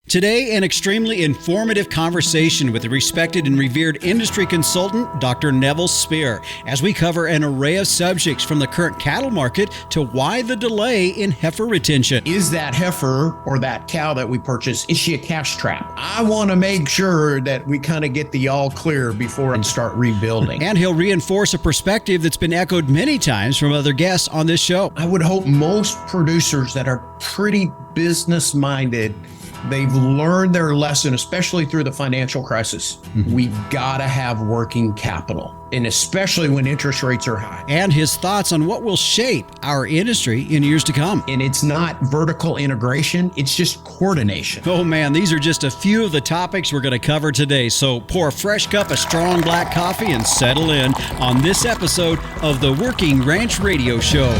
Today, an extremely informative conversation with the respected and revered industry consultant, Dr. Nevil Speer, as we cover an array of subjects from the current cattle market to why the delay in heifer retention. Is that heifer or that cow that we purchase, is she a cash trap? I want to make sure that we kind of get the all clear before and start rebuilding. And he'll reinforce a perspective that's been echoed many times from other guests on this show. I would hope most producers that are pretty business-minded, they've learned their lesson, especially through the financial crisis. We've got to have working capital, and especially when interest rates are high. And his thoughts on what will shape our industry in years to come. And it's not vertical integration, it's just coordination. Oh man, these are just a few of the topics we're going to cover today. So pour a fresh cup of strong black coffee and settle in on this episode of the Working Ranch Radio Show.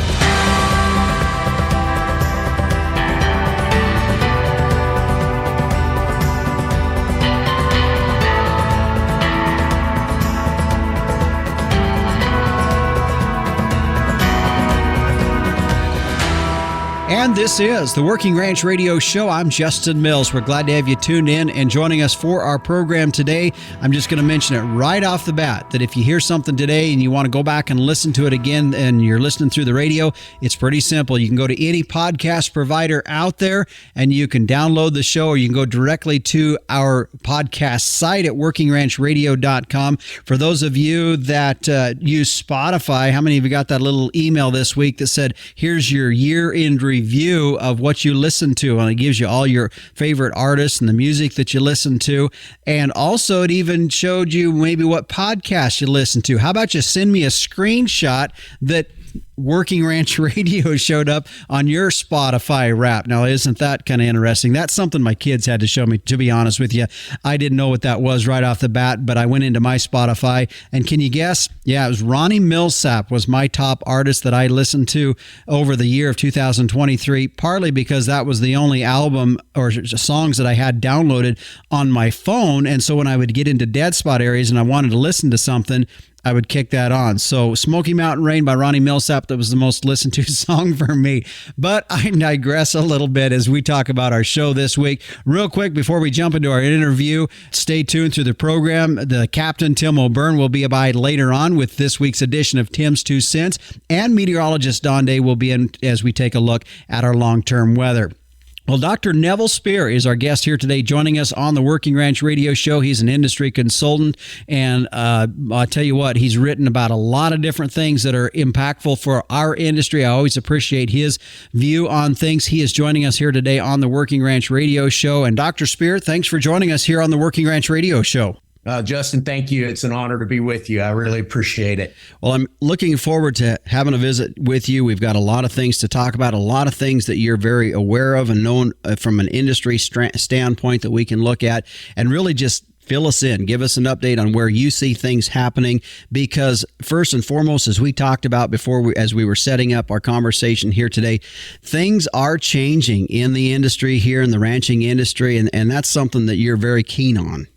And this is the Working Ranch Radio Show. I'm Justin Mills. We're glad to have you tuned in and joining us for our program today. I'm just going to mention it right off the bat that if you hear something today and you want to go back and listen to it again and you're listening through the radio, it's pretty simple. You can go to any podcast provider out there and you can download the show, or you can go directly to our podcast site at workingranchradio.com. For those of you that use Spotify, how many of you got that little email this week that said, here's your year-end review of what you listen to, and it gives you all your favorite artists and the music that you listen to, and also it even showed you maybe what podcast you listen to. How about you send me a screenshot that Working Ranch Radio showed up on your Spotify Wrap? Now, isn't that kind of interesting? That's something my kids had to show me, to be honest with you. I didn't know what that was right off the bat, but I went into my Spotify, and can you guess? Yeah, it was Ronnie Millsap was my top artist that I listened to over the year of 2023, partly because that was the only album or songs that I had downloaded on my phone, and so when I would get into dead spot areas and I wanted to listen to something, I would kick that on. So Smoky Mountain Rain by Ronnie Millsap, that was the most listened to song for me. But I digress a little bit as we talk about our show this week. Real quick, before we jump into our interview, stay tuned through the program. The Captain, Tim O'Byrne, will be by later on with this week's edition of Tim's 2 Cents. And meteorologist Don Day will be in as we take a look at our long-term weather. Well, Dr. Nevil Speer is our guest here today, joining us on the Working Ranch Radio Show. He's an industry consultant, and I'll tell you what, he's written about a lot of different things that are impactful for our industry. I always appreciate his view on things. He is joining us here today on the Working Ranch Radio Show. And Dr. Speer, thanks for joining us here on the Working Ranch Radio Show. Justin, thank you. It's an honor to be with you. I really appreciate it. Well, I'm looking forward to having a visit with you. We've got a lot of things to talk about, a lot of things that you're very aware of and known from an industry standpoint that we can look at and really just fill us in. Give us an update on where you see things happening, because first and foremost, as we talked about before, as we were setting up our conversation here today, things are changing in the industry here in the ranching industry, and that's something that you're very keen on.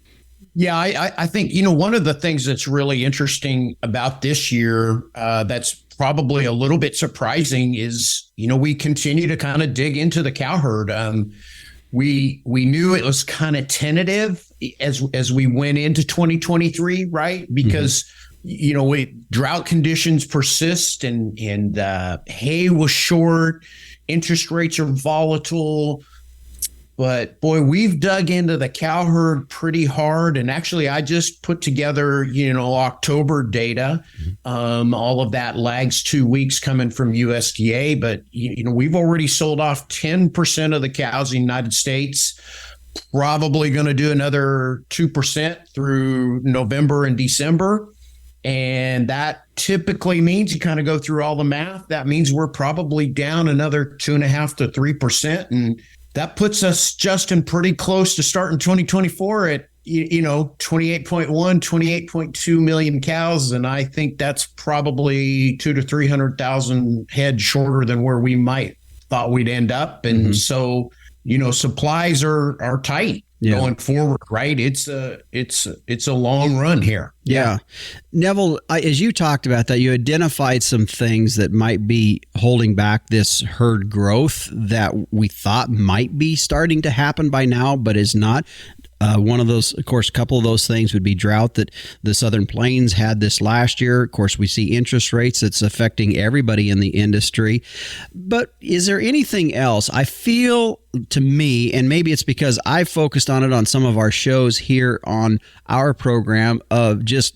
Yeah, I think, one of the things that's really interesting about this year that's probably a little bit surprising is, we continue to kind of dig into the cow herd. We knew it was kind of tentative as we went into 2023, right? Because, drought conditions persist and hay was short, interest rates are volatile. But boy, we've dug into the cow herd pretty hard. And actually, I just put together, October data. All of that lags 2 weeks coming from USDA. But, we've already sold off 10% of the cows in the United States. Probably going to do another 2% through November and December. And that typically means, you kind of go through all the math, that means we're probably down another 2.5% to 3%. And that puts us, Justin, pretty close to starting 2024 at, 28.1, 28.2 million cows. And I think that's probably 200,000 to 300,000 head shorter than where we might thought we'd end up. And so, supplies are tight. going forward, right? It's a long run here. Yeah. Nevil, as you talked about that, you identified some things that might be holding back this herd growth that we thought might be starting to happen by now, but is not. One of those, of course, a couple of those things would be drought that the Southern Plains had this last year. Of course, we see interest rates that's affecting everybody in the industry. But is there anything else? I feel to me, and maybe it's because I focused on it on some of our shows here on our program, of just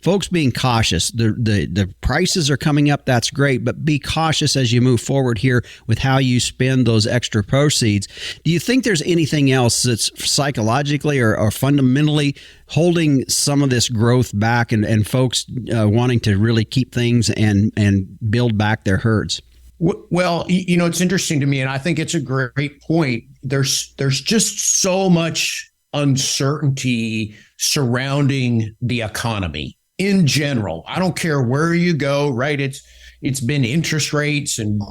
folks being cautious. The prices are coming up. That's great, but be cautious as you move forward here with how you spend those extra proceeds. Do you think there's anything else that's psychologically or fundamentally holding some of this growth back and folks wanting to really keep things and build back their herds? Well, it's interesting to me, and I think it's a great point. There's just so much uncertainty surrounding the economy in general. I don't care where you go, right? It's been interest rates, and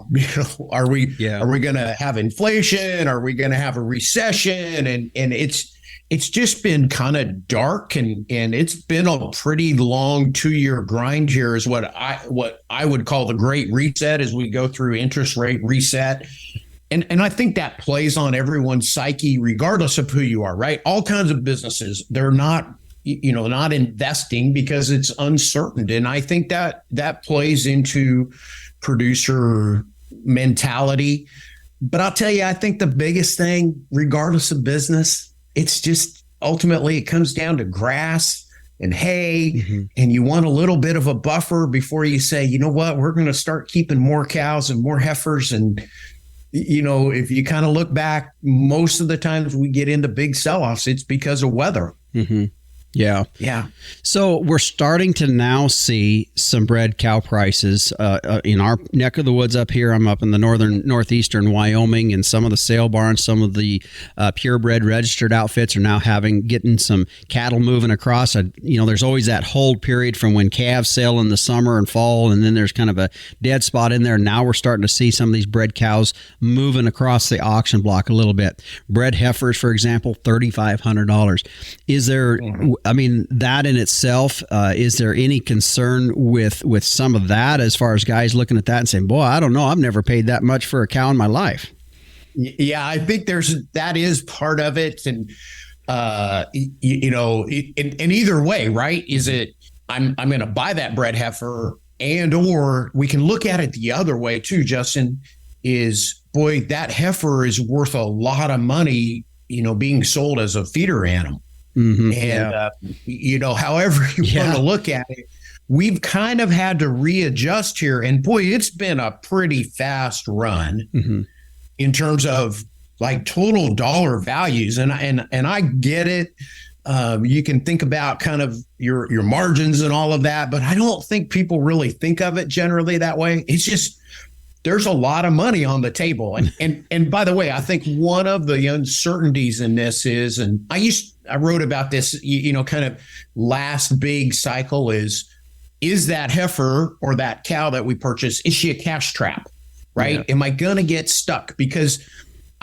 are we going to have inflation? Are we going to have a recession? And it's just been kind of dark, and it's been a pretty long 2-year grind here, is what I would call the great reset, as we go through interest rate reset. And I think that plays on everyone's psyche, regardless of who you are, right? All kinds of businesses, they're not investing because it's uncertain. And I think that plays into producer mentality. But I'll tell you, I think the biggest thing, regardless of business, it's just ultimately it comes down to grass and hay, and you want a little bit of a buffer before you say, you know what, we're going to start keeping more cows and more heifers. And if you kind of look back, most of the times we get into big sell-offs, it's because of weather. Yeah. Yeah. So we're starting to now see some bred cow prices in our neck of the woods up here. I'm up in the northeastern Wyoming, and some of the sale barns, some of the purebred registered outfits are now getting some cattle moving across. There's always that hold period from when calves sell in the summer and fall, and then there's kind of a dead spot in there. Now we're starting to see some of these bred cows moving across the auction block a little bit. Bred heifers, for example, $3,500. Is there... that in itself, is there any concern with some of that, as far as guys looking at that and saying, boy, I don't know, I've never paid that much for a cow in my life? Yeah, I think that is part of it. And, in either way, right? Is it, I'm going to buy that bred heifer, or we can look at it the other way too, Justin, is, boy, that heifer is worth a lot of money, being sold as a feeder animal. However you want to look at it, we've kind of had to readjust here. And boy, it's been a pretty fast run in terms of like total dollar values. And I get it. You can think about kind of your margins and all of that, but I don't think people really think of it generally that way. It's just, there's a lot of money on the table. And by the way, I think one of the uncertainties in this is, and I wrote about this, kind of last big cycle is that heifer or that cow that we purchase, is she a cash trap, right? Yeah. Am I going to get stuck? Because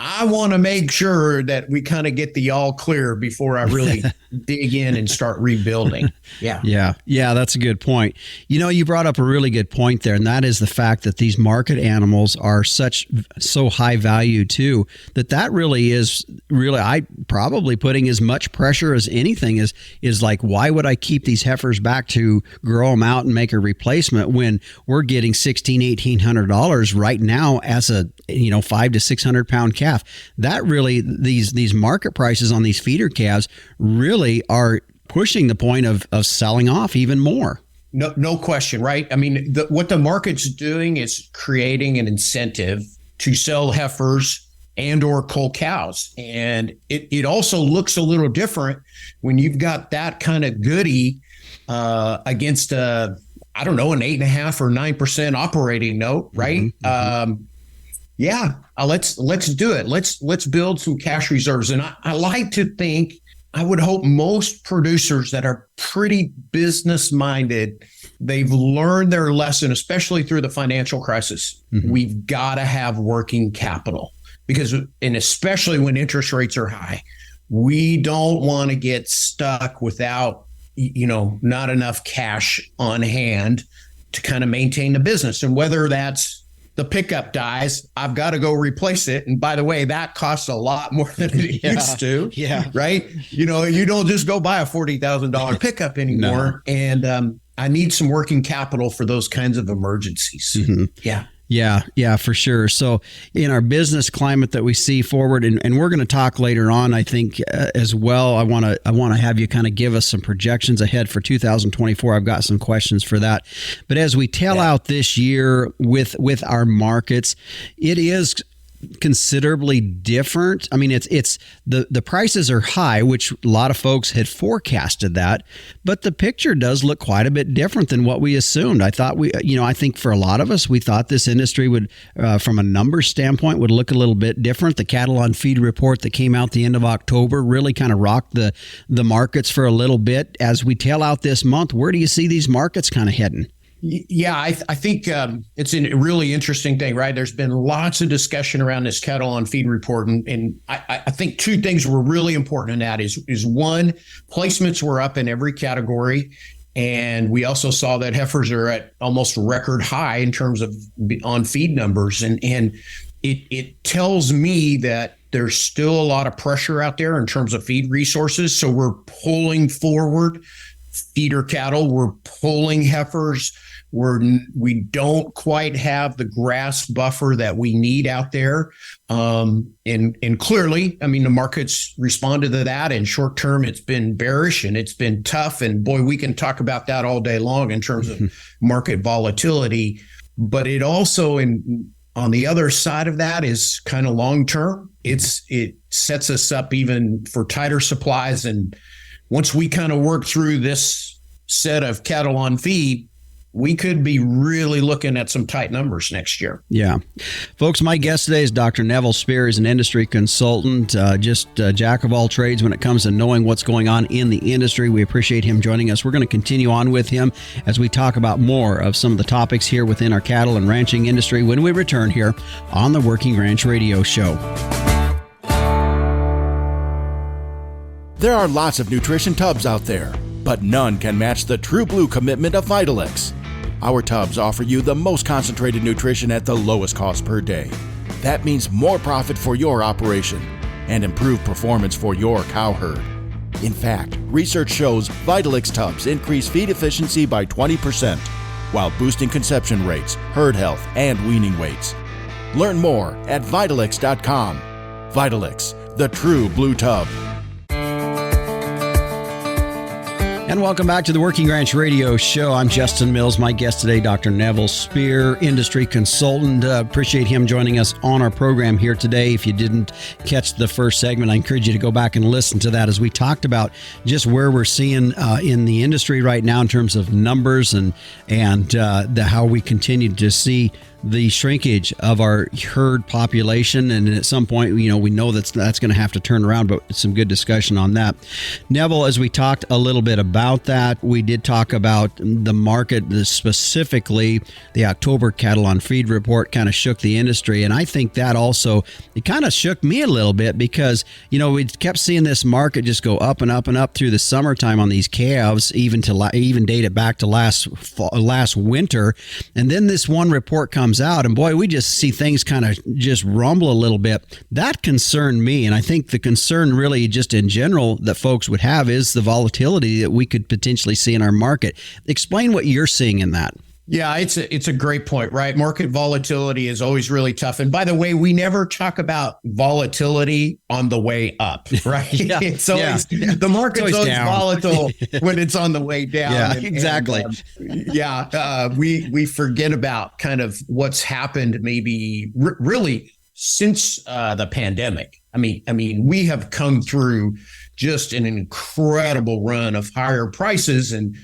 I want to make sure that we kind of get the all clear before I really dig in and start rebuilding. Yeah, that's a good point. You brought up a really good point there, and that is the fact that these market animals are so high value too, that really is I probably putting as much pressure as anything is like, why would I keep these heifers back to grow them out and make a replacement when we're getting $1,600-$1,800 right now as a 500 to 600 pound calf? That really, these market prices on these feeder calves really are pushing the point of selling off even more. No question, right? I mean, what the market's doing is creating an incentive to sell heifers and or cull cows. And it also looks a little different when you've got that kind of goodie against an 8.5% or 9% operating note, right? Let's do it. Let's build some cash reserves. And I like to think, I would hope most producers that are pretty business minded, they've learned their lesson, especially through the financial crisis. We've got to have working capital and especially when interest rates are high, we don't want to get stuck without, not enough cash on hand to kind of maintain the business. And whether that's the pickup dies, I've got to go replace it. And by the way, that costs a lot more than it used to. Yeah. Right. You don't just go buy a $40,000 pickup anymore. No. And I need some working capital for those kinds of emergencies. Mm-hmm. Yeah. Yeah, for sure. So in our business climate that we see forward, and we're going to talk later on, I think as well, I want to have you kind of give us some projections ahead for 2024. I've got some questions for that. But as we tail out this year with our markets, it is considerably different. I mean, it's the prices are high, which a lot of folks had forecasted that, but the picture does look quite a bit different than what we assumed. I think for a lot of us, we thought this industry would, from a numbers standpoint, would look a little bit different. The cattle on feed report that came out the end of October really kind of rocked the markets for a little bit. As we tail out this month, where do you see these markets kind of heading? Yeah, I think it's a really interesting thing, right? There's been lots of discussion around this cattle on feed report. And I think two things were really important in that is one, placements were up in every category. And we also saw that heifers are at almost record high in terms of on feed numbers. And it tells me that there's still a lot of pressure out there in terms of feed resources. So we're pulling forward feeder cattle, we're pulling heifers. We don't quite have the grass buffer that we need out there. And clearly, I mean, the markets responded to that. In short term, it's been bearish and it's been tough. And boy, we can talk about that all day long in terms of market volatility. But it also, on the other side of that, is kind of long term. It sets us up even for tighter supplies. And once we kind of work through this set of cattle on feed, we could be really looking at some tight numbers next year. Yeah. Folks, my guest today is Dr. Nevil Speer. He's an industry consultant, just a jack of all trades when it comes to knowing what's going on in the industry. We appreciate him joining us. We're going to continue on with him as we talk about more of some of the topics here within our cattle and ranching industry when we return here on the Working Ranch Radio Show. There are lots of nutrition tubs out there, but none can match the True Blue commitment of Vitalix. Our tubs offer you the most concentrated nutrition at the lowest cost per day. That means more profit for your operation and improved performance for your cow herd. In fact, research shows Vitalix tubs increase feed efficiency by 20% while boosting conception rates, herd health, and weaning weights. Learn more at Vitalix.com. Vitalix, the True Blue Tub. And welcome back to the Working Ranch Radio Show. I'm Justin Mills. My guest today, Dr. Nevil Speer, industry consultant. Appreciate him joining us on our program here today. If you didn't catch the first segment, I encourage you to go back and listen to that as we talked about just where we're seeing in the industry right now in terms of numbers and how we continue to see the shrinkage of our herd population. And at some point, we know that's going to have to turn around, but it's some good discussion on that. Nevil, as we talked a little bit about that, we did talk about the market, specifically the October cattle on feed report kind of shook the industry. And I think that also, it kind of shook me a little bit because, we kept seeing this market just go up and up and up through the summertime on these calves, even date it back to last winter. And then this one report comes out, and boy, we just see things kind of just rumble a little bit. That concerned me, and I think the concern really just in general that folks would have is the volatility that we could potentially see in our market. Explain what you're seeing in that. Yeah, it's a great point, right? Market volatility is always really tough. And by the way, we never talk about volatility on the way up, right? It's always the market's always volatile when it's on the way down. Yeah, exactly. We forget about kind of what's happened maybe really since the pandemic. I mean, we have come through just an incredible run of higher prices, and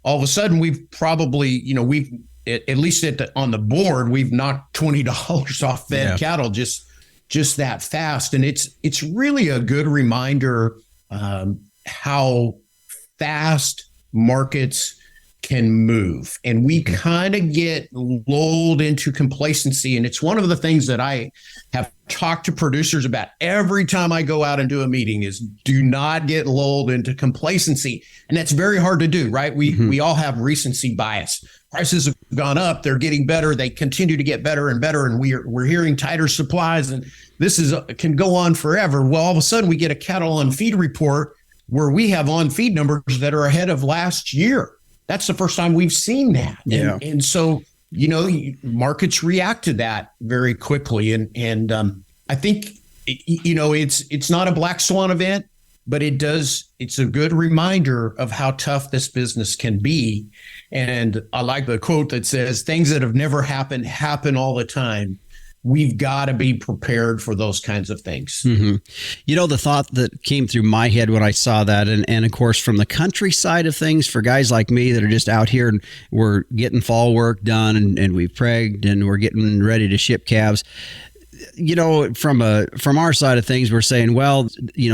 all of a sudden, we've probably, we've at least on the board, we've knocked $20 off fed cattle just that fast, and it's really a good reminder how fast markets can move, and we kind of get lulled into complacency. And it's one of the things that I have talked to producers about every time I go out and do a meeting is do not get lulled into complacency. And that's very hard to do, right? We all have recency bias. Prices have gone up, they're getting better, they continue to get better and better, and we're hearing tighter supplies, and this can go on forever. Well, all of a sudden we get a cattle on feed report where we have on feed numbers that are ahead of last year. That's the first time we've seen that. Yeah. And so, markets react to that very quickly. And I think, it's not a black swan event, but it's a good reminder of how tough this business can be. And I like the quote that says, things that have never happened happen all the time. We've got to be prepared for those kinds of things. Mm-hmm. The thought that came through my head when I saw that, and of course, from the countryside of things, for guys like me that are just out here and we're getting fall work done and we've pregged and we're getting ready to ship calves. From our side of things, we're saying, well,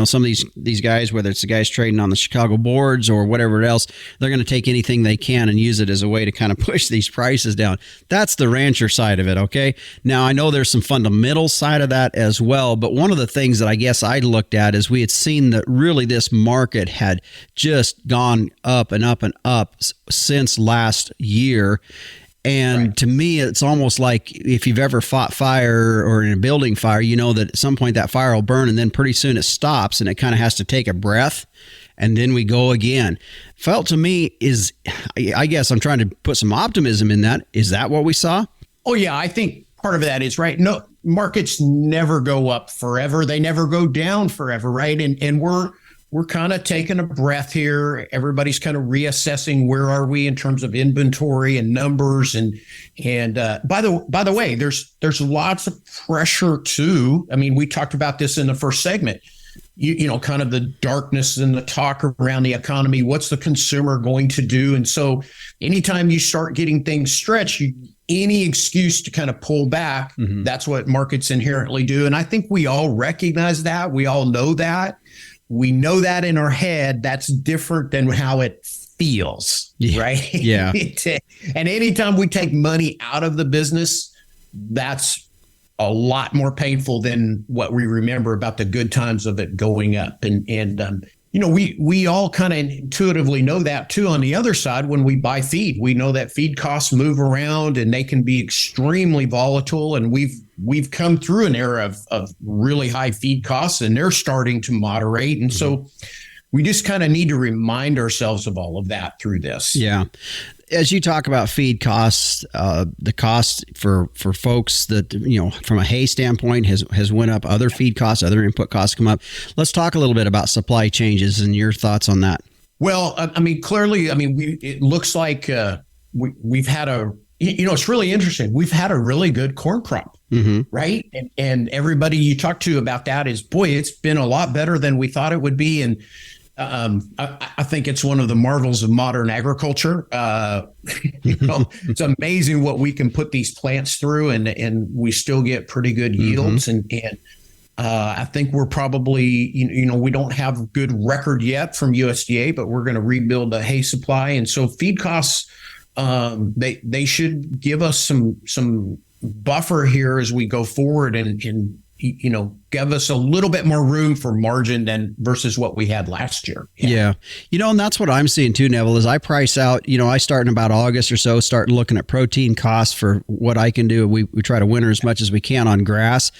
some of these guys, whether it's the guys trading on the Chicago boards or whatever else, they're going to take anything they can and use it as a way to kind of push these prices down. That's the rancher side of it. Okay. Now I know there's some fundamental side of that as well, but one of the things that I guess I looked at is we had seen that really this market had just gone up and up and up since last year. And to me, it's almost like if you've ever fought fire or in a building fire, that at some point that fire will burn and then pretty soon it stops and it kind of has to take a breath and then we go again. Felt to me I guess I'm trying to put some optimism in that. Is that what we saw? Oh, yeah. I think part of that is right. No, markets never go up forever. They never go down forever. Right. And we're kind of taking a breath here. Everybody's kind of reassessing where are we in terms of inventory and numbers. And by the way, there's lots of pressure too. I mean, we talked about this in the first segment. Kind of the darkness and the talk around the economy. What's the consumer going to do? And so, anytime you start getting things stretched, any excuse to kind of pull back. That's what markets inherently do. And I think we all recognize that. We all know that. We know that in our head. That's different than how it feels, right? Yeah. And anytime we take money out of the business, that's a lot more painful than what we remember about the good times of it going up. And we all kind of intuitively know that too. On the other side, when we buy feed, we know that feed costs move around and they can be extremely volatile. And we've come through an era of really high feed costs and they're starting to moderate. And so we just kind of need to remind ourselves of all of that through this. Yeah. As you talk about feed costs, the cost for folks that, from a hay standpoint has went up, other feed costs, other input costs come up. Let's talk a little bit about supply changes and your thoughts on that. Well, clearly, it looks like we've had it's really interesting. We've had a really good corn crop, right? And everybody you talk to about that is, boy, it's been a lot better than we thought it would be. And I think it's one of the marvels of modern agriculture. It's amazing what we can put these plants through, and we still get pretty good yields. And I think we're probably, we don't have a good record yet from USDA, but we're going to rebuild the hay supply, and so feed costs. They should give us some buffer here as we go forward, and give us a little bit more room for margin than versus what we had last year. Yeah. And that's what I'm seeing too, Neville, is I price out, I start in about August or so, start looking at protein costs for what I can do. We try to winter as much as we can on grass,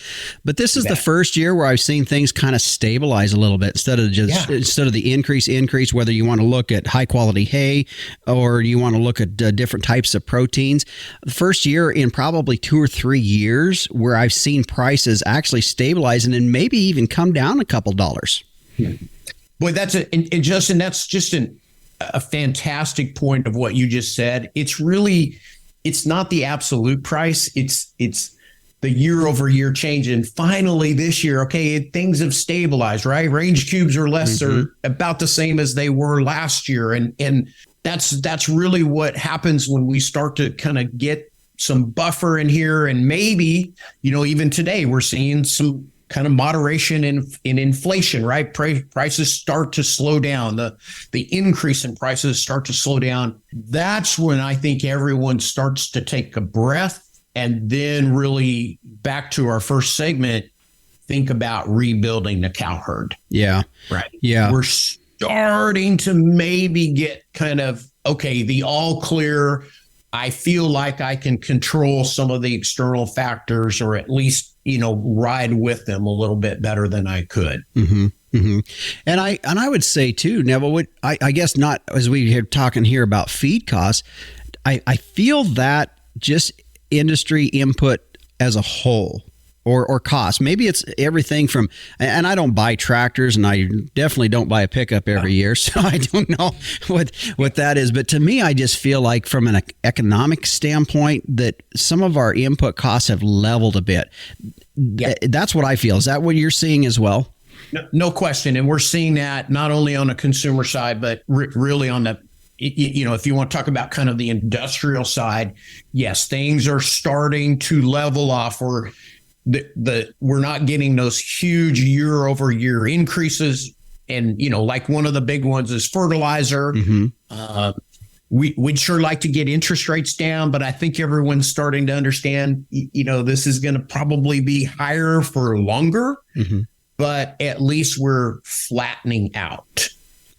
but this is the first year where I've seen things kind of stabilize a little bit instead of the increase, whether you want to look at high quality hay or you want to look at different types of proteins. The first year in probably 2 or 3 years where I've seen prices actually stabilize and then maybe even come down a couple dollars. Boy, and Justin, that's just a fantastic point of what you just said. It's not the absolute price. It's the year over year change. And finally this year, things have stabilized, right? Range cubes or less are about the same as they were last year. And that's really what happens when we start to kind of get some buffer in here. And maybe, even today we're seeing some kind of moderation in inflation, right? Prices start to slow down. The increase in prices start to slow down. That's when I think everyone starts to take a breath, and then really back to our first segment, think about rebuilding the cow herd. Yeah. Right. Yeah. We're starting to maybe get kind of, okay, the all clear. I feel like I can control some of the external factors, or at least, ride with them a little bit better than I could. Mm-hmm. Mm-hmm. And I would say too, Neville, I guess not as we are talking here about feed costs, I feel that just industry input as a whole, or cost. Maybe it's everything from, and I don't buy tractors, and I definitely don't buy a pickup every year, so I don't know what that is. But to me, I just feel like from an economic standpoint that some of our input costs have leveled a bit. Yeah. That's what I feel. Is that what you're seeing as well? No question. And we're seeing that not only on the consumer side, but really on the, if you want to talk about kind of the industrial side, yes, things are starting to level off, or we're not getting those huge year over year increases. And, like one of the big ones is fertilizer. Mm-hmm. We'd sure like to get interest rates down, but I think everyone's starting to understand, this is going to probably be higher for longer, mm-hmm. but at least we're flattening out.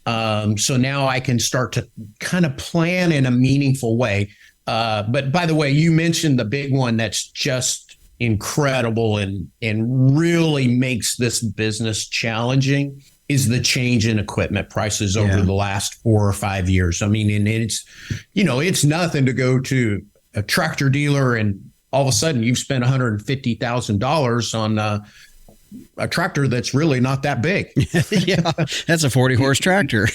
So now I can start to kind of plan in a meaningful way. But by the way, you mentioned the big one that's just incredible and really makes this business challenging is the change in equipment prices over the last 4 or 5 years. I mean, and it's nothing to go to a tractor dealer and all of a sudden you've spent $150,000 on a tractor that's really not that big. Yeah, that's a 40 horse tractor.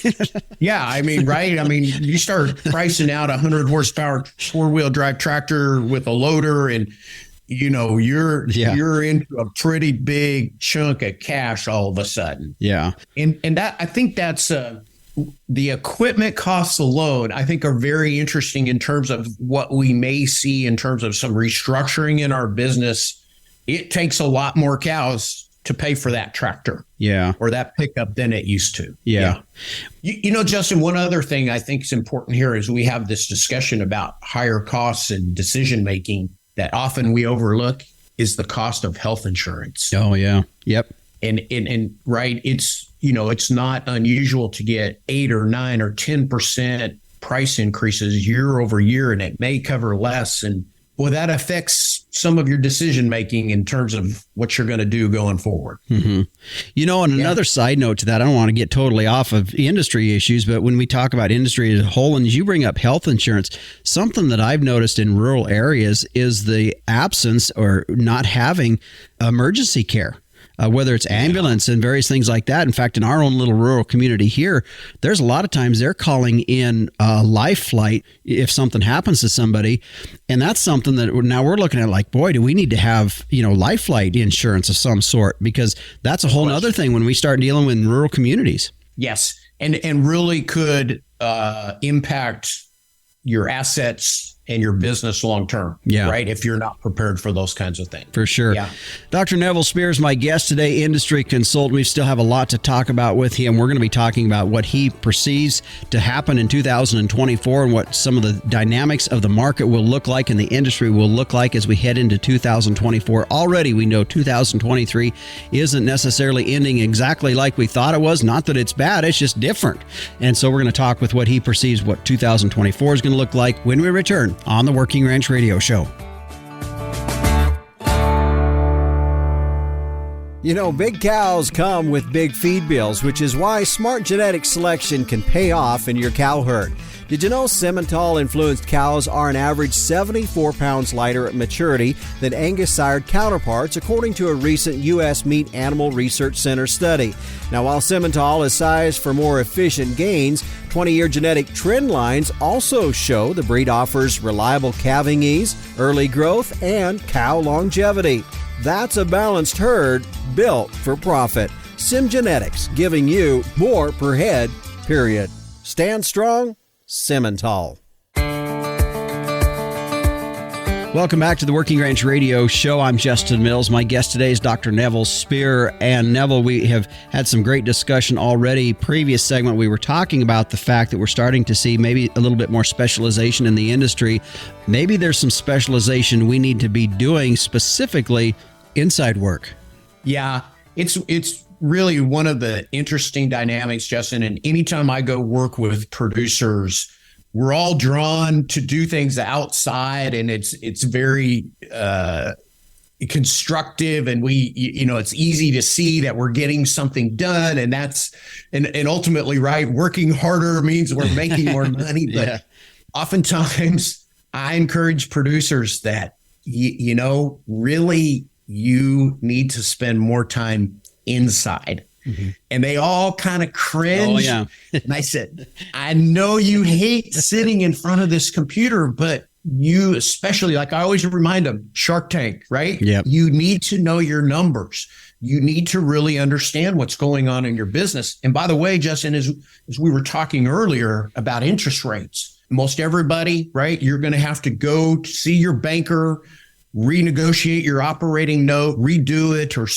Yeah, I mean, right? I mean, you start pricing out 100 horsepower 4-wheel drive tractor with a loader, and you're into a pretty big chunk of cash all of a sudden. Yeah, and that, I think that's the equipment costs alone, I think, are very interesting in terms of what we may see in terms of some restructuring in our business. It takes a lot more cows to pay for that tractor, or that pickup than it used to. Yeah. Justin, one other thing I think is important here is we have this discussion about higher costs and decision making that often we overlook is the cost of health insurance. Oh yeah. Yep. And right, it's it's not unusual to get 8 or 9 or 10% price increases year over year, and it may cover less. And well, that affects some of your decision making in terms of what you're going to do going forward. Mm-hmm. On another side note to that, I don't want to get totally off of industry issues, but when we talk about industry as a whole, and as you bring up health insurance, something that I've noticed in rural areas is the absence or not having emergency care. Whether it's ambulance and various things like that. In fact, in our own little rural community here, there's a lot of times they're calling in life flight if something happens to somebody. And that's something that now we're looking at like, boy, do we need to have, life flight insurance of some sort, because that's a whole other thing when we start dealing with rural communities. Yes. And really could impact your assets and your business long term, right? If you're not prepared for those kinds of things. For sure. Yeah. Dr. Nevil Speer is my guest today, industry consultant. We still have a lot to talk about with him. We're going to be talking about what he perceives to happen in 2024 and what some of the dynamics of the market will look like and the industry will look like as we head into 2024. Already we know 2023 isn't necessarily ending exactly like we thought it was. Not that it's bad, it's just different. And so we're going to talk with what he perceives what 2024 is going to look like when we return on the Working Ranch Radio Show. Big cows come with big feed bills, which is why smart genetic selection can pay off in your cow herd. Did you know Simmental-influenced cows are an average 74 pounds lighter at maturity than Angus-sired counterparts, according to a recent U.S. Meat Animal Research Center study? Now, while Simmental is sized for more efficient gains, 20-year genetic trend lines also show the breed offers reliable calving ease, early growth, and cow longevity. That's a balanced herd built for profit. SimGenetics, giving you more per head, period. Stand strong, Simmental. Welcome back to the Working Ranch Radio Show. I'm Justin Mills. My guest today is Dr. Nevil Speer. And Nevil, we have had some great discussion already. Previous segment, we were talking about the fact that we're starting to see maybe a little bit more specialization in the industry. Maybe there's some specialization we need to be doing, specifically inside work. Yeah, it's really one of the interesting dynamics, Justin. And anytime I go work with producers, we're all drawn to do things outside, and it's very constructive, and it's easy to see that we're getting something done, and that's and ultimately, right, working harder means we're making more money. But Yeah. Oftentimes, I encourage producers that really you need to spend more time inside. Mm-hmm. And they all kind of cringe. Oh, yeah. And I said, I know you hate sitting in front of this computer, but you especially, like I always remind them, Shark Tank, right? Yep. You need to know your numbers. You need to really understand what's going on in your business. And by the way, Justin, as we were talking earlier about interest rates, most everybody, right? You're going to have to go see your banker, renegotiate your operating note, redo it, or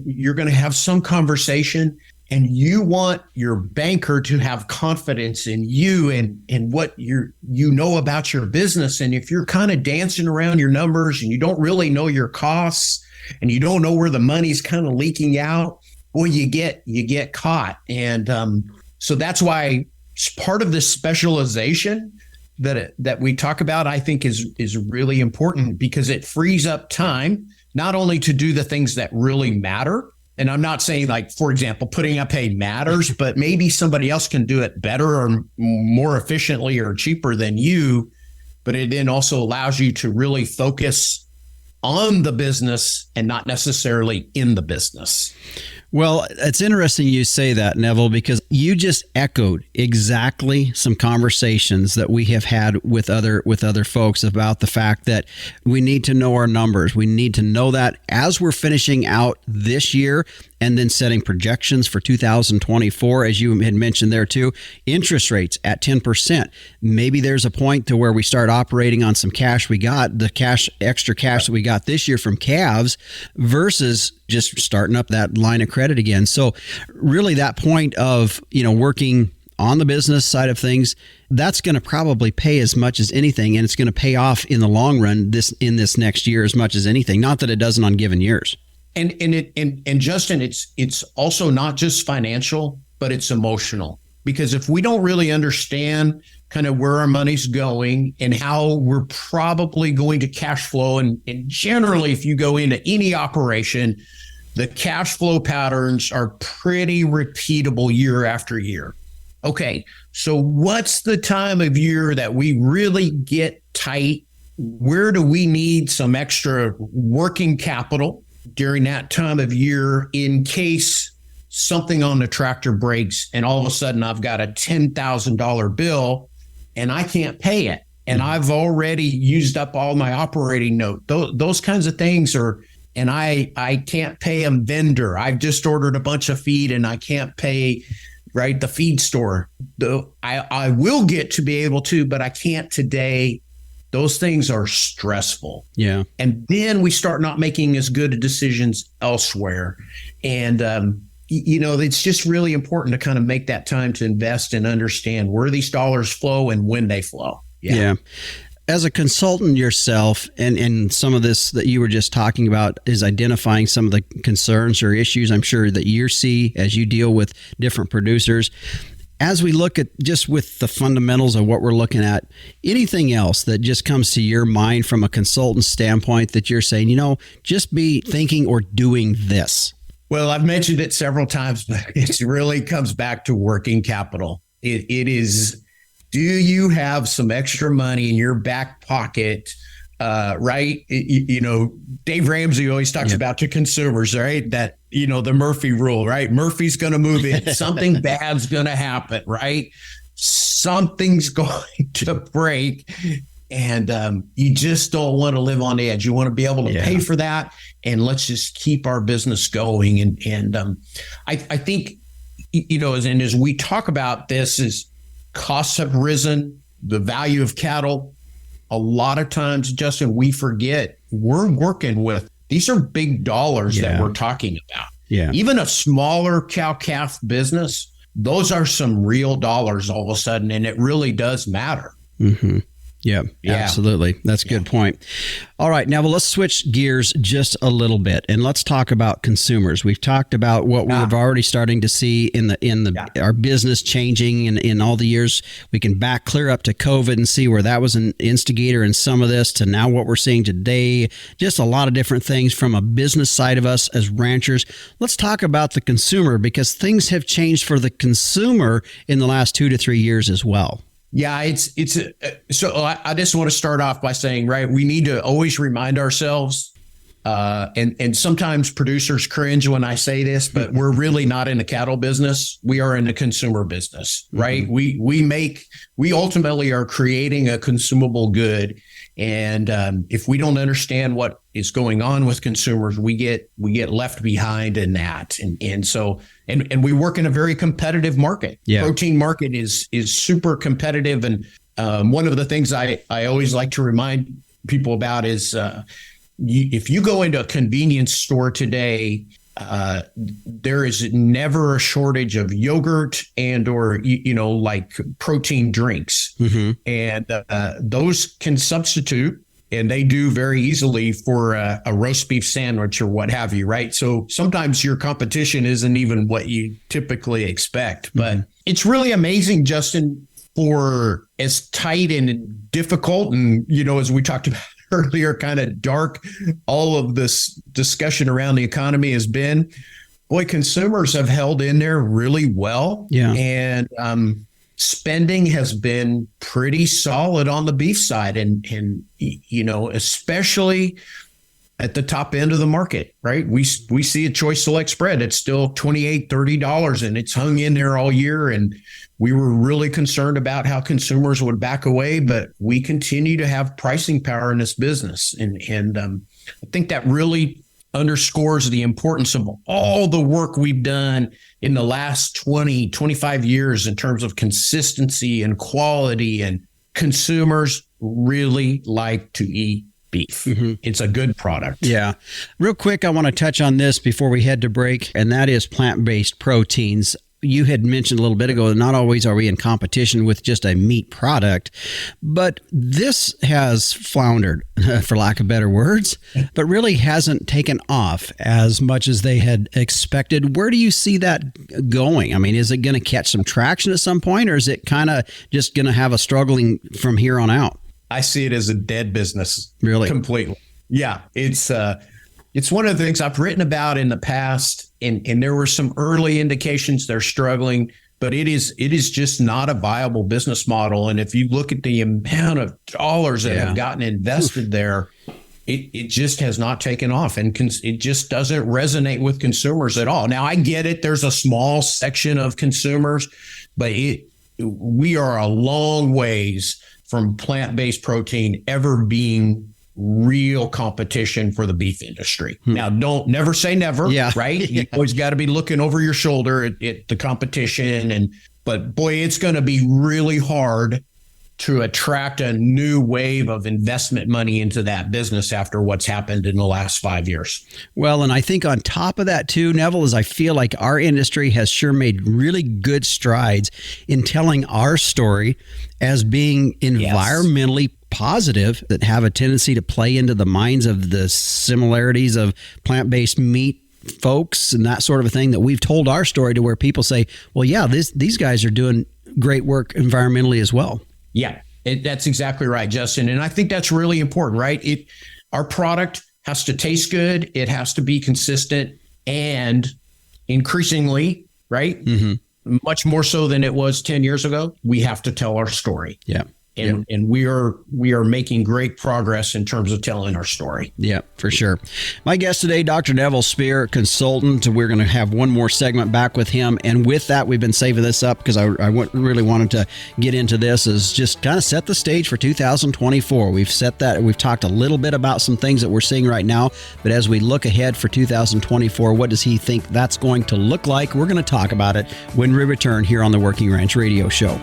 you're going to have some conversation, and you want your banker to have confidence in you and what you know about your business. And if you're kind of dancing around your numbers and you don't really know your costs and you don't know where the money's kind of leaking out, boy, you get caught. And so that's why part of this specialization that we talk about, I think is really important, because it frees up time, not only to do the things that really matter. And I'm not saying, like, for example, putting up hay matters, but maybe somebody else can do it better or more efficiently or cheaper than you. But it then also allows you to really focus on the business and not necessarily in the business. Well, it's interesting you say that, Nevil, because you just echoed exactly some conversations that we have had with other folks about the fact that we need to know our numbers. We need to know that as we're finishing out this year and then setting projections for 2024, as you had mentioned there too. Interest rates at 10%. Maybe there's a point to where we start operating on some cash we got, extra cash that we got this year from calves, versus just starting up that line of credit again. So really that point of, working on the business side of things, that's going to probably pay as much as anything, and it's going to pay off in the long run in this next year as much as anything. Not that it doesn't on given years. And Justin, it's also not just financial, but it's emotional. Because if we don't really understand kind of where our money's going and how we're probably going to cash flow, and generally, if you go into any operation, the cash flow patterns are pretty repeatable year after year. Okay, so what's the time of year that we really get tight? Where do we need some extra working capital during that time of year in case something on the tractor breaks and all of a sudden I've got a $10,000 bill and I can't pay it, and I've already used up all my operating note? Those kinds of things are, and I can't pay a vendor. I've just ordered a bunch of feed and I can't pay, right, the feed store. I will get to be able to, but I can't today. Those things are stressful. Yeah. And then we start not making as good decisions elsewhere. And, it's just really important to kind of make that time to invest and understand where these dollars flow and when they flow. Yeah. As a consultant yourself, and some of this that you were just talking about is identifying some of the concerns or issues I'm sure that you see as you deal with different producers. As we look at just with the fundamentals of what we're looking at, anything else that just comes to your mind from a consultant standpoint that you're saying, just be thinking or doing this? Well, I've mentioned it several times, but it really comes back to working capital. It is, do you have some extra money in your back pocket? Right. Dave Ramsey always talks about to consumers, right? That, the Murphy rule, right? Murphy's going to move in. Something bad's going to happen, right? Something's going to break. And you just don't want to live on edge. You want to be able to pay for that. And let's just keep our business going. And I think, as we talk about this, is costs have risen, the value of cattle a lot of times, Justin, we forget we're working with, these are big dollars that we're talking about. Yeah. Even a smaller cow-calf business, those are some real dollars all of a sudden, and it really does matter. Mm-hmm. Yeah, absolutely. That's a good point. All right. Now, let's switch gears just a little bit and let's talk about consumers. We've talked about what we've already starting to see in our business changing in all the years. We can back clear up to COVID and see where that was an instigator in some of this to now what we're seeing today. Just a lot of different things from a business side of us as ranchers. Let's talk about the consumer because things have changed for the consumer in the last 2 to 3 years as well. Yeah, so I just want to start off by saying, right, we need to always remind ourselves, and sometimes producers cringe when I say this, but we're really not in the cattle business. We are in the consumer business, right? Mm-hmm. We ultimately are creating a consumable good. And if we don't understand what is going on with consumers, we get left behind in that. And so we work in a very competitive market. Yeah. Protein market is super competitive. And one of the things I always like to remind people about is if you go into a convenience store today, there is never a shortage of yogurt or like protein drinks. Mm-hmm. And those can substitute, and they do very easily for a roast beef sandwich or what have you, right? So sometimes your competition isn't even what you typically expect. Mm-hmm. But it's really amazing, Justin, for as tight and difficult and, as we talked about earlier, kind of dark, all of this discussion around the economy has been, boy, consumers have held in there really well. Yeah. And spending has been pretty solid on the beef side and especially at the top end of the market, right? We see a choice select spread. It's still $28, $30 and it's hung in there all year. And we were really concerned about how consumers would back away, but we continue to have pricing power in this business. And I think that really underscores the importance of all the work we've done in the last 20, 25 years in terms of consistency and quality, and consumers really like to eat beef. Mm-hmm. It's a good product. Yeah. Real quick, I want to touch on this before we head to break, and that is plant-based proteins. You had mentioned a little bit ago that not always are we in competition with just a meat product, but this has floundered, for lack of better words, but really hasn't taken off as much as they had expected. Where do you see that going? I mean, is it going to catch some traction at some point, or is it kind of just going to have a struggling from here on out? I see it as a dead business. Really? Completely. Yeah. It's one of the things I've written about in the past, and there were some early indications they're struggling, but it is just not a viable business model. And if you look at the amount of dollars that have gotten invested there, it just has not taken off, and it just doesn't resonate with consumers at all. Now, I get it. There's a small section of consumers, but we are a long ways from plant-based protein ever being real competition for the beef industry. Now, never say never, right? You always got to be looking over your shoulder at the competition. But boy, it's going to be really hard to attract a new wave of investment money into that business after what's happened in the last 5 years. Well, and I think on top of that too, Nevil, is I feel like our industry has sure made really good strides in telling our story as being environmentally positive, that have a tendency to play into the minds of the similarities of plant-based meat folks and that sort of a thing, that we've told our story to where people say, well, yeah, these guys are doing great work environmentally as well. Yeah, that's exactly right, Justin. And I think that's really important, right? Our product has to taste good. It has to be consistent, and increasingly, right? Mm-hmm. Much more so than it was 10 years ago, we have to tell our story. Yeah. And we are making great progress in terms of telling our story. Yeah, for sure. My guest today, Dr. Nevil Speer, consultant. We're going to have one more segment back with him. And with that, we've been saving this up because I really wanted to get into this, is just kind of set the stage for 2024. We've set that. We've talked a little bit about some things that we're seeing right now. But as we look ahead for 2024, what does he think that's going to look like? We're going to talk about it when we return here on the Working Ranch Radio Show.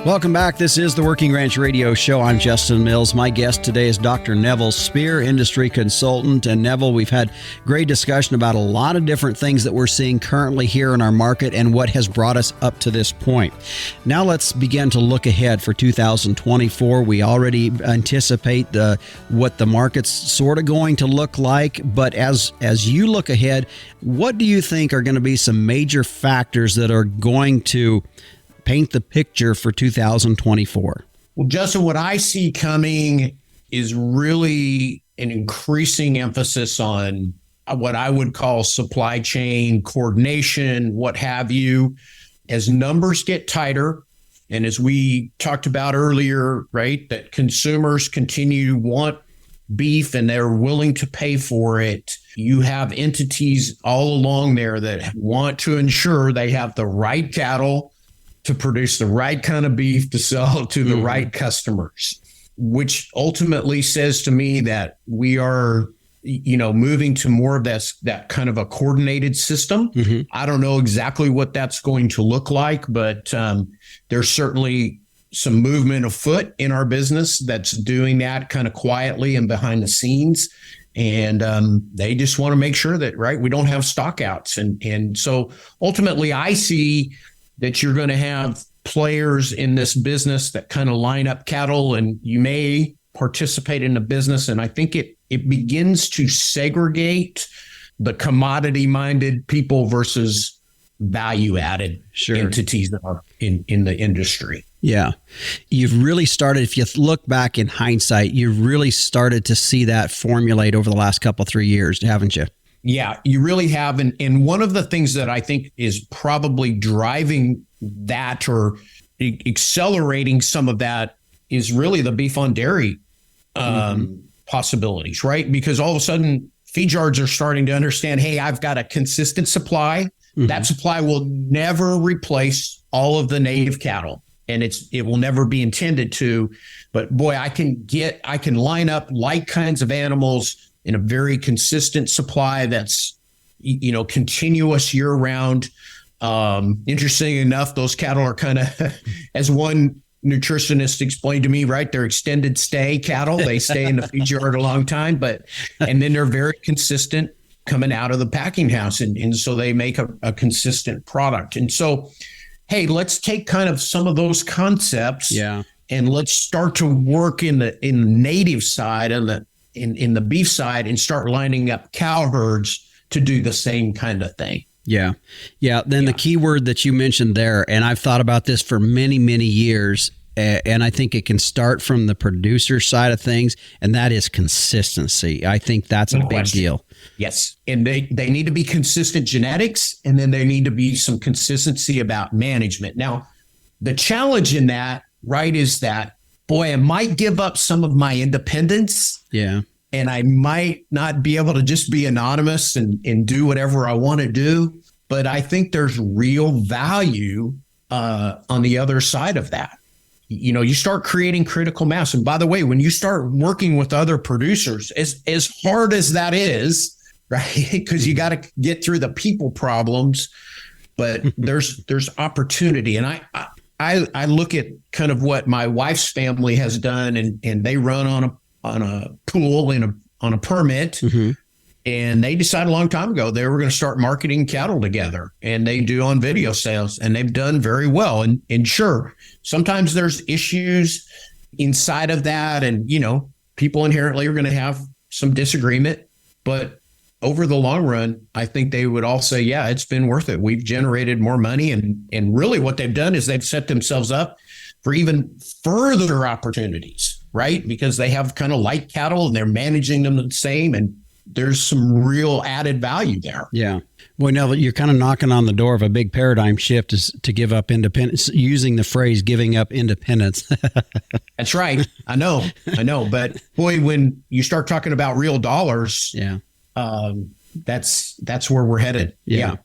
Welcome back. This is the Working Ranch Radio Show. I'm Justin Mills. My guest today is Dr. Nevil Speer, industry consultant. And Nevil, we've had great discussion about a lot of different things that we're seeing currently here in our market and what has brought us up to this point. Now let's begin to look ahead for 2024. We already anticipate what the market's sort of going to look like. But as you look ahead, what do you think are going to be some major factors that are going to paint the picture for 2024? Well, Justin, what I see coming is really an increasing emphasis on what I would call supply chain coordination, what have you. As numbers get tighter, and as we talked about earlier, right, that consumers continue to want beef and they're willing to pay for it. You have entities all along there that want to ensure they have the right cattle to produce the right kind of beef to sell to the right customers, which ultimately says to me that we are, moving to more of that kind of a coordinated system. I don't know exactly what that's going to look like, but there's certainly some movement afoot in our business that's doing that kind of quietly and behind the scenes. And they just want to make sure that, right, we don't have stockouts. And so ultimately I see that you're going to have players in this business that kind of line up cattle, and you may participate in the business. And I think it begins to segregate the commodity-minded people versus value-added entities that are in the industry. Yeah. You've really started, if you look back in hindsight, you've really started to see that formulate over the last couple, 3 years, haven't you? Yeah, you really have. And one of the things that I think is probably driving that or accelerating some of that is really the beef on dairy possibilities, right? Because all of a sudden feed yards are starting to understand, hey, I've got a consistent supply. That supply will never replace all of the native cattle, and it will never be intended to. But boy, I can line up like kinds of animals in a very consistent supply that's, continuous year round. Interesting enough, those cattle are kind of, as one nutritionist explained to me, right, they're extended stay cattle. They stay in the feed yard a long time, and then they're very consistent coming out of the packing house. And so they make a consistent product. And so, hey, let's take kind of some of those concepts and let's start to work in the native side and in the beef side and start lining up cow herds to do the same kind of thing. Yeah. Then the key word that you mentioned there, and I've thought about this for many, many years, and I think it can start from the producer side of things, and that is consistency. I think that's a big deal. Yes. And they need to be consistent genetics, and then there need to be some consistency about management. Now, the challenge in that, right, is that, boy, I might give up some of my independence. Yeah. And I might not be able to just be anonymous and do whatever I want to do. But I think there's real value on the other side of that. You start creating critical mass. And by the way, when you start working with other producers, as hard as that is, right, because you got to get through the people problems, but there's opportunity. And I look at kind of what my wife's family has done, and they run on a pool on a permit, and they decided a long time ago they were going to start marketing cattle together, and they do on video sales, and they've done very well. And sure, sometimes there's issues inside of that, and people inherently are going to have some disagreement, but over the long run, I think they would all say, yeah, it's been worth it. We've generated more money. And really what they've done is they've set themselves up for even further opportunities, right? Because they have kind of light cattle and they're managing them the same. And there's some real added value there. Yeah. Boy, Nevil, you're kind of knocking on the door of a big paradigm shift is to give up independence, using the phrase giving up independence. That's right. I know. But boy, when you start talking about real dollars, that's where we're headed. Yeah.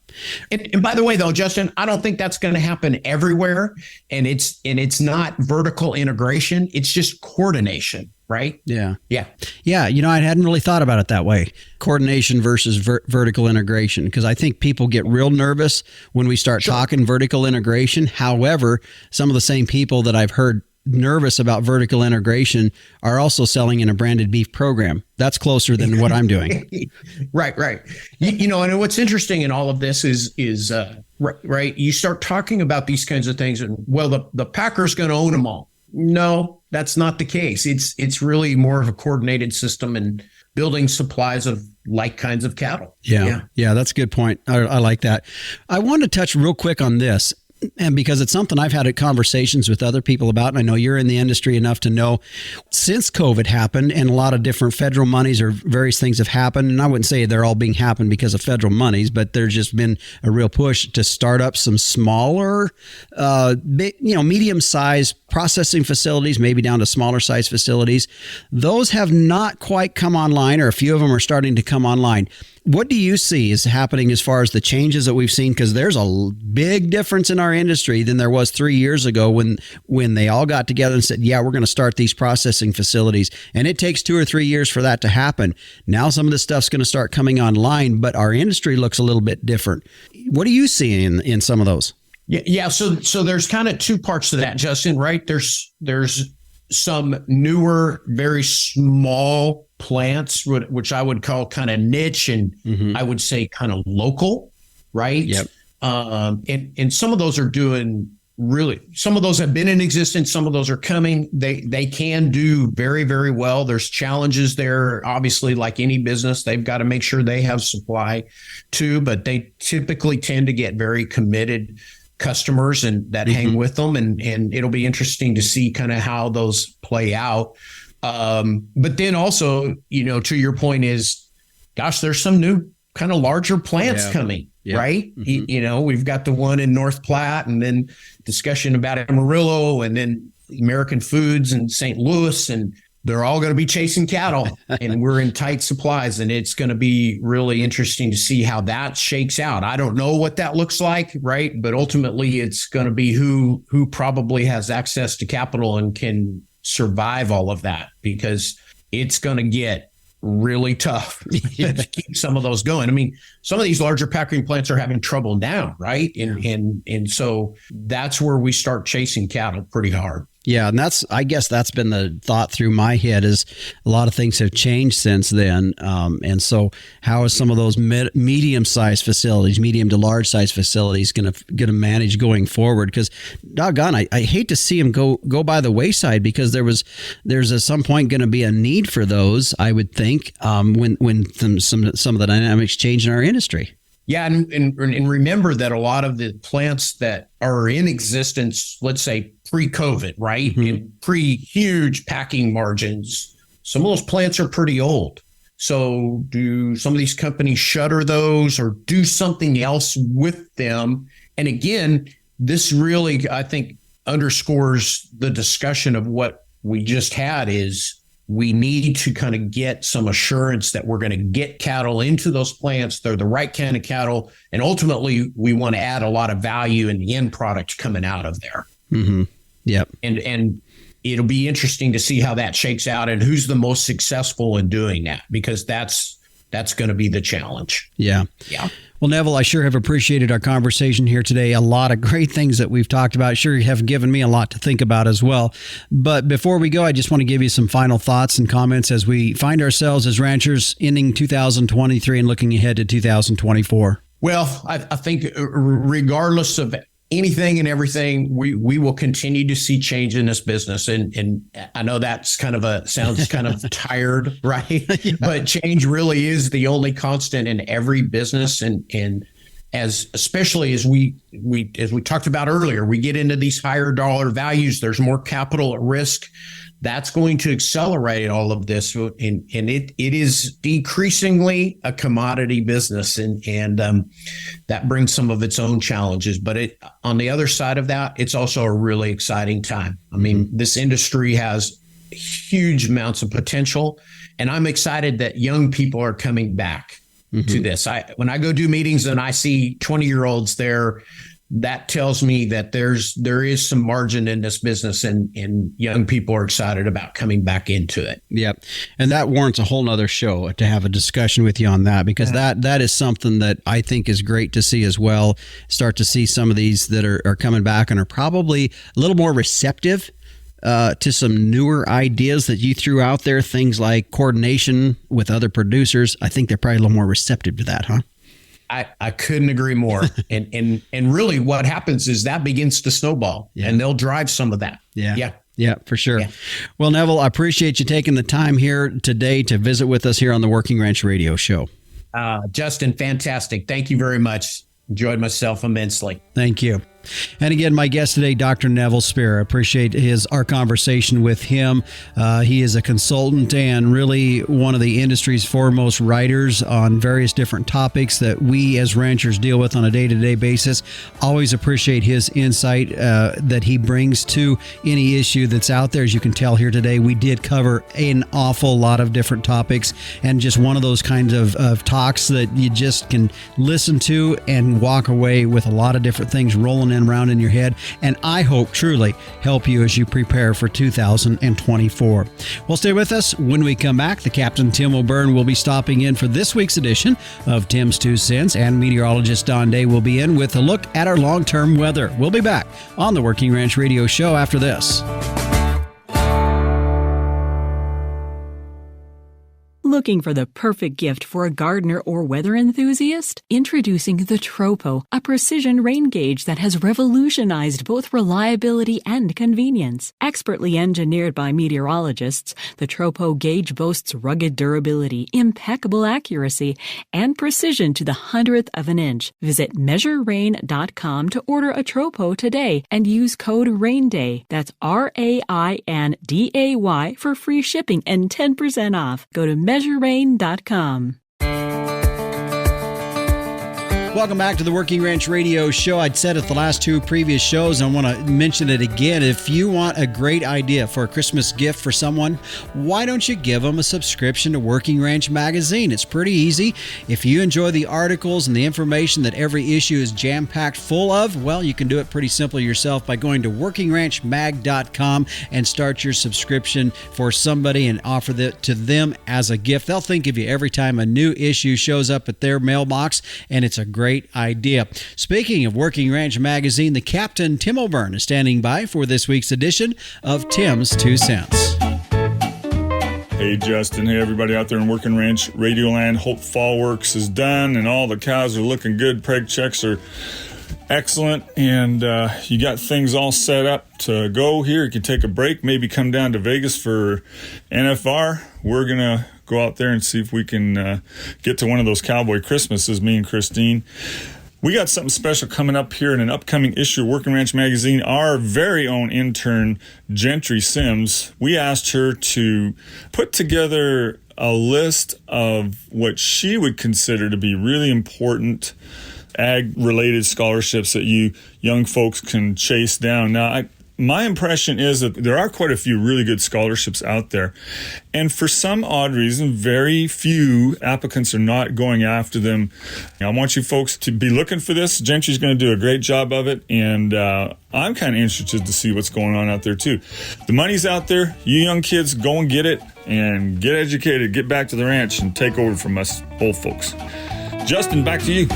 And by the way, though, Justin, I don't think that's going to happen everywhere. And it's not vertical integration. It's just coordination, right? Yeah. Yeah. Yeah. I hadn't really thought about it that way. Coordination versus vertical integration. Because I think people get real nervous when we start talking vertical integration. However, some of the same people that I've heard nervous about vertical integration are also selling in a branded beef program. That's closer than what I'm doing. Right. And what's interesting in all of this is right. You start talking about these kinds of things and the packer's going to own them all. No, that's not the case. It's really more of a coordinated system and building supplies of like kinds of cattle. Yeah, that's a good point. I like that. I want to touch real quick on this. And because it's something I've had conversations with other people about, and I know you're in the industry enough to know, since COVID happened and a lot of different federal monies or various things have happened, and I wouldn't say they're all being happened because of federal monies, but there's just been a real push to start up some smaller, medium-sized processing facilities, maybe down to smaller size facilities. Those have not quite come online, or a few of them are starting to come online. What do you see is happening as far as the changes that we've seen? Because there's a big difference in our industry than there was 3 years ago when they all got together and said, yeah, we're going to start these processing facilities. And it takes 2 or 3 years for that to happen. Now some of this stuff's going to start coming online, but our industry looks a little bit different. What do you see in some of those? Yeah. So there's kind of two parts to that, Justin, right? There's some newer, very small plants, which I would call kind of niche and I would say kind of local, right? Yep. And some of those are doing some of those have been in existence. Some of those are coming. They can do very, very well. There's challenges there. Obviously, like any business, they've got to make sure they have supply too, but they typically tend to get very committed customers and that hang with them. And it'll be interesting to see kind of how those play out. But then also, to your point is, gosh, there's some new kind of larger plants coming, right? We've got the one in North Platte and then discussion about Amarillo and then American Foods in St. Louis, and they're all going to be chasing cattle and we're in tight supplies, and it's going to be really interesting to see how that shakes out. I don't know what that looks like, right? But ultimately it's going to be who probably has access to capital and can survive all of that, because it's going to get really tough to keep some of those going. I mean, some of these larger packing plants are having trouble now, right? And so that's where we start chasing cattle pretty hard. Yeah, and I guess that's been the thought through my head is a lot of things have changed since then. And so how is some of those medium-sized facilities, medium to large-sized facilities going to manage going forward? Because doggone, I hate to see them go by the wayside, because there's at some point going to be a need for those, I would think, when some of the dynamics change in our industry. Yeah, and remember that a lot of the plants that are in existence, let's say pre-COVID, right, and pre-huge packing margins, some of those plants are pretty old. So do some of these companies shutter those or do something else with them? And again, this really, I think, underscores the discussion of what we just had is we need to kind of get some assurance that we're going to get cattle into those plants. They're the right kind of cattle. And ultimately, we want to add a lot of value in the end product coming out of there. Mm-hmm. Yep. And it'll be interesting to see how that shakes out and who's the most successful in doing that, because that's going to be the challenge. Yeah. Yeah. Well, Nevil, I sure have appreciated our conversation here today. A lot of great things that we've talked about. Sure have given me a lot to think about as well. But before we go, I just want to give you some final thoughts and comments as we find ourselves as ranchers ending 2023 and looking ahead to 2024. Well, I think regardless of anything and everything, we will continue to see change in this business. And I know that's sounds kind of tired, right? Yeah. But change really is the only constant in every business. And especially as we talked about earlier, we get into these higher dollar values, there's more capital at risk. That's going to accelerate all of this. And it is decreasingly a commodity business. And that brings some of its own challenges. But on the other side of that, it's also a really exciting time. I mean, this industry has huge amounts of potential. And I'm excited that young people are coming back to this. When I go do meetings and I see 20-year-olds there, that tells me that there is some margin in this business, and young people are excited about coming back into it. Yep. And that warrants a whole nother show to have a discussion with you on that, because that is something that I think is great to see as well. Start to see some of these that are coming back and are probably a little more receptive to some newer ideas that you threw out there, things like coordination with other producers. I think they're probably a little more receptive to that, huh? I couldn't agree more. and really what happens is that begins to snowball, and they'll drive some of that. Yeah, for sure. Yeah. Well, Nevil, I appreciate you taking the time here today to visit with us here on the Working Ranch Radio Show. Justin, fantastic. Thank you very much. Enjoyed myself immensely. Thank you. And again, my guest today, Dr. Nevil Speer. I appreciate our conversation with him. He is a consultant and really one of the industry's foremost writers on various different topics that we as ranchers deal with on a day-to-day basis. Always appreciate his insight that he brings to any issue that's out there. As you can tell here today, we did cover an awful lot of different topics, and just one of those kinds of talks that you just can listen to and walk away with a lot of different things rolling around in your head, and I hope truly help you as you prepare for 2024. Well, stay with us. When we come back, the Captain Tim O'Byrne will be stopping in for this week's edition of Tim's 2 Cents, and meteorologist Don Day will be in with a look at our long-term weather. We'll be back on the Working Ranch Radio Show after this. Looking for the perfect gift for a gardener or weather enthusiast? Introducing the Tropo, a precision rain gauge that has revolutionized both reliability and convenience. Expertly engineered by meteorologists, the Tropo gauge boasts rugged durability, impeccable accuracy, and precision to the 100th of an inch. Visit measurerain.com to order a Tropo today and use code RAINDAY. That's RAINDAY for free shipping and 10% off. Go to measurerain.com. Welcome back to the Working Ranch Radio Show. I'd said it the last two previous shows. I want to mention it again. If you want a great idea for a Christmas gift for someone, why don't you give them a subscription to Working Ranch Magazine? It's pretty easy. If you enjoy the articles and the information that every issue is jam-packed full of, well, you can do it pretty simple yourself by going to workingranchmag.com and start your subscription for somebody and offer that to them as a gift. They'll think of you every time a new issue shows up at their mailbox, and it's a great idea. Speaking of Working Ranch Magazine, the Captain Tim O'Byrne is standing by for this week's edition of Tim's 2 Cents. Hey, Justin. Hey, everybody out there in Working Ranch Radio Land. Hope fall works is done and all the cows are looking good. Preg checks are excellent, and you got things all set up to go here. You can take a break, maybe come down to Vegas for NFR. We're going to go out there and see if we can get to one of those cowboy Christmases, me and Christine. We got something special coming up here in an upcoming issue of Working Ranch Magazine. Our very own intern, Gentry Sims, we asked her to put together a list of what she would consider to be really important ag-related scholarships that you young folks can chase down. Now, my impression is that there are quite a few really good scholarships out there. And for some odd reason, very few applicants are not going after them. I want you folks to be looking for this. Gentry's going to do a great job of it. And I'm kind of interested to see what's going on out there, too. The money's out there. You young kids, go and get it and get educated. Get back to the ranch and take over from us old folks. Justin, back to you.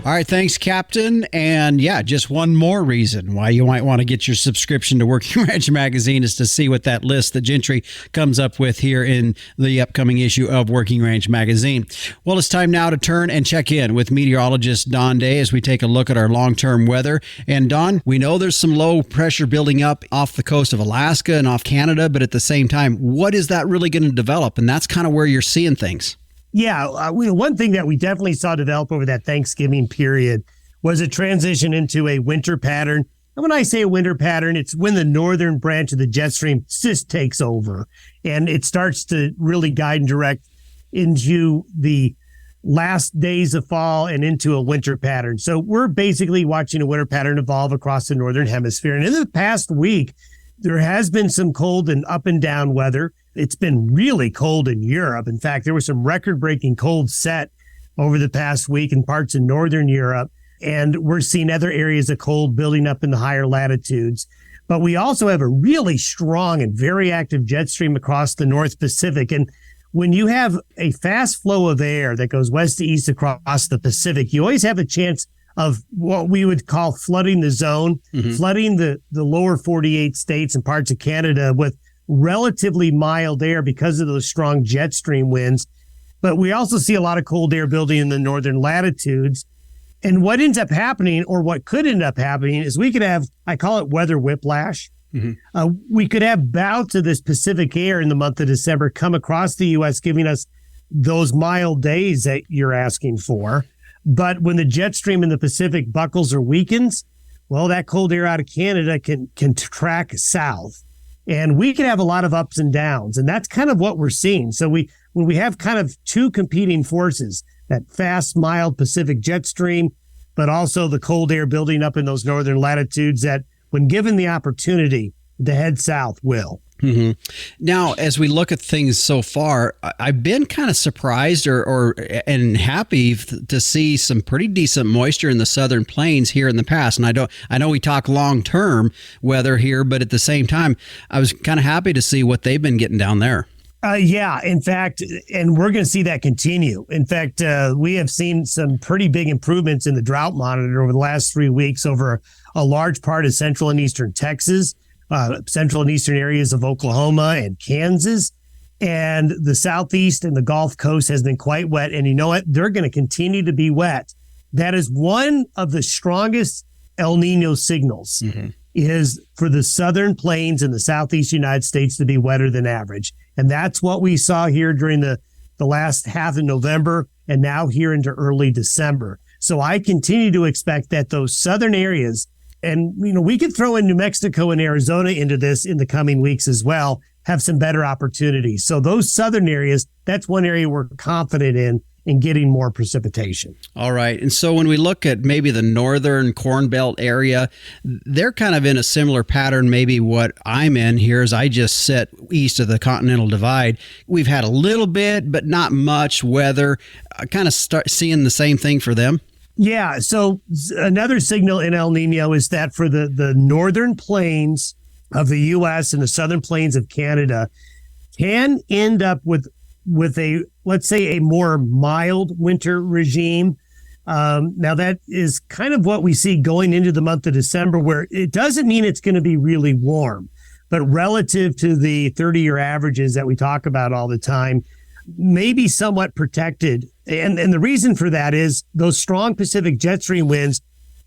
All right, thanks, Captain. And yeah, just one more reason why you might want to get your subscription to Working Ranch Magazine is to see what that list that Gentry comes up with here in the upcoming issue of Working Ranch Magazine. Well, it's time now to turn and check in with meteorologist Don Day as we take a look at our long-term weather. And Don, we know there's some low pressure building up off the coast of Alaska and off Canada, but at the same time, what is that really going to develop? And that's kind of where you're seeing things. Yeah, one thing that we definitely saw develop over that Thanksgiving period was a transition into a winter pattern. And when I say a winter pattern, it's when the northern branch of the jet stream just takes over and it starts to really guide and direct into the last days of fall and into a winter pattern. So we're basically watching a winter pattern evolve across the northern hemisphere. And in the past week, there has been some cold and up and down weather. It's been really cold in Europe. In fact, there was some record-breaking cold set over the past week in parts of northern Europe. and we're seeing other areas of cold building up in the higher latitudes. But we also have a really strong and very active jet stream across the North Pacific. And when you have a fast flow of air that goes west to east across the Pacific, you always have a chance of what we would call flooding the zone, flooding the lower 48 states and parts of Canada with relatively mild air because of those strong jet stream winds. But we also see a lot of cold air building in the northern latitudes. And what ends up happening, or what could end up happening, is we could have, I call it weather whiplash. We could have bouts of this Pacific air in the month of December come across the U.S., giving us those mild days that you're asking for. But when the jet stream in the Pacific buckles or weakens, well, that cold air out of Canada can track south. And we can have a lot of ups and downs. And that's kind of what we're seeing. So when we have kind of two competing forces, that fast, mild Pacific jet stream, but also the cold air building up in those northern latitudes that, when given the opportunity to head south, will. Now, as we look at things so far, I've been kind of surprised and happy to see some pretty decent moisture in the southern plains here in the past. And I know we talk long-term weather here, but at the same time, I was kind of happy to see what they've been getting down there. Yeah, in fact, and we're going to see that continue. In fact, we have seen some pretty big improvements in the drought monitor over the last 3 weeks over a large part of central and eastern Texas, central and eastern areas of Oklahoma and Kansas, and the southeast and the Gulf Coast has been quite wet. And you know what? They're going to continue to be wet. That is one of the strongest El Nino signals, is for the southern plains in the southeast United States to be wetter than average. And that's what we saw here during the last half of November and now here into early December. So I continue to expect that those southern areas, and we could throw in New Mexico and Arizona into this in the coming weeks as well, have some better opportunities. So those southern areas, that's one area we're confident in getting more precipitation. All right. And so when we look at maybe the northern Corn Belt area, they're kind of in a similar pattern, maybe what I'm in here as I just sit east of the Continental Divide. We've had a little bit, but not much weather. I kind of start seeing the same thing for them. Yeah. So another signal in El Nino is that for the northern plains of the U.S. and the southern plains of Canada can end up with a, let's say, a more mild winter regime. Now, that is kind of what we see going into the month of December, where it doesn't mean it's going to be really warm, but relative to the 30-year averages that we talk about all the time, maybe somewhat protected. And the reason for that is those strong Pacific jet stream winds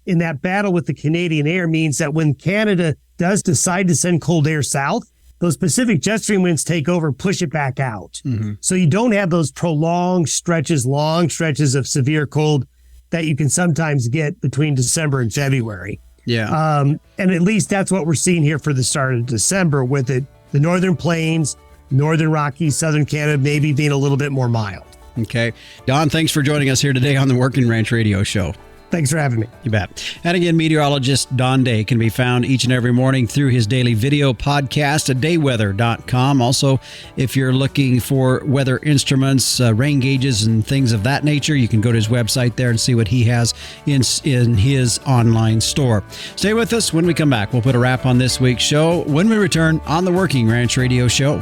in that battle with the Canadian air means that when Canada does decide to send cold air south, those Pacific jet stream winds take over, push it back out. So you don't have those prolonged stretches, long stretches of severe cold that you can sometimes get between December and February. Yeah. And at least that's what we're seeing here for the start of December with it. The northern plains, northern Rockies, southern Canada, maybe being a little bit more mild. Okay. Don, thanks for joining us here today on the Working Ranch Radio Show. Thanks for having me. You bet. And again, meteorologist Don Day can be found each and every morning through his daily video podcast at dayweather.com. Also, if you're looking for weather instruments, rain gauges, and things of that nature, you can go to his website there and see what he has in his online store. Stay with us. When we come back, we'll put a wrap on this week's show when we return on the Working Ranch Radio Show.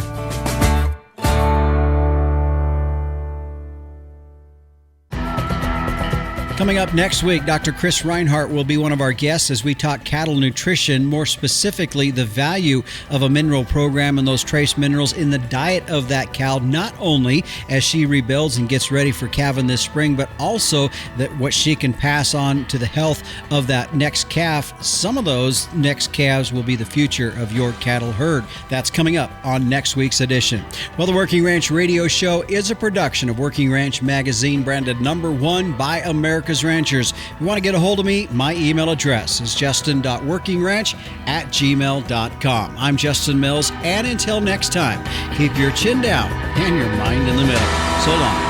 Coming up next week, Dr. Chris Reinhardt will be one of our guests as we talk cattle nutrition, more specifically the value of a mineral program and those trace minerals in the diet of that cow, not only as she rebuilds and gets ready for calving this spring, but also that what she can pass on to the health of that next calf. Some of those next calves will be the future of your cattle herd. That's coming up on next week's edition. Well, the Working Ranch Radio Show is a production of Working Ranch Magazine, branded #1 by America's Ranchers. If you want to get a hold of me, my email address is justin.workingranch@gmail.com. I'm Justin Mills, and until next time, keep your chin down and your mind in the middle. So long.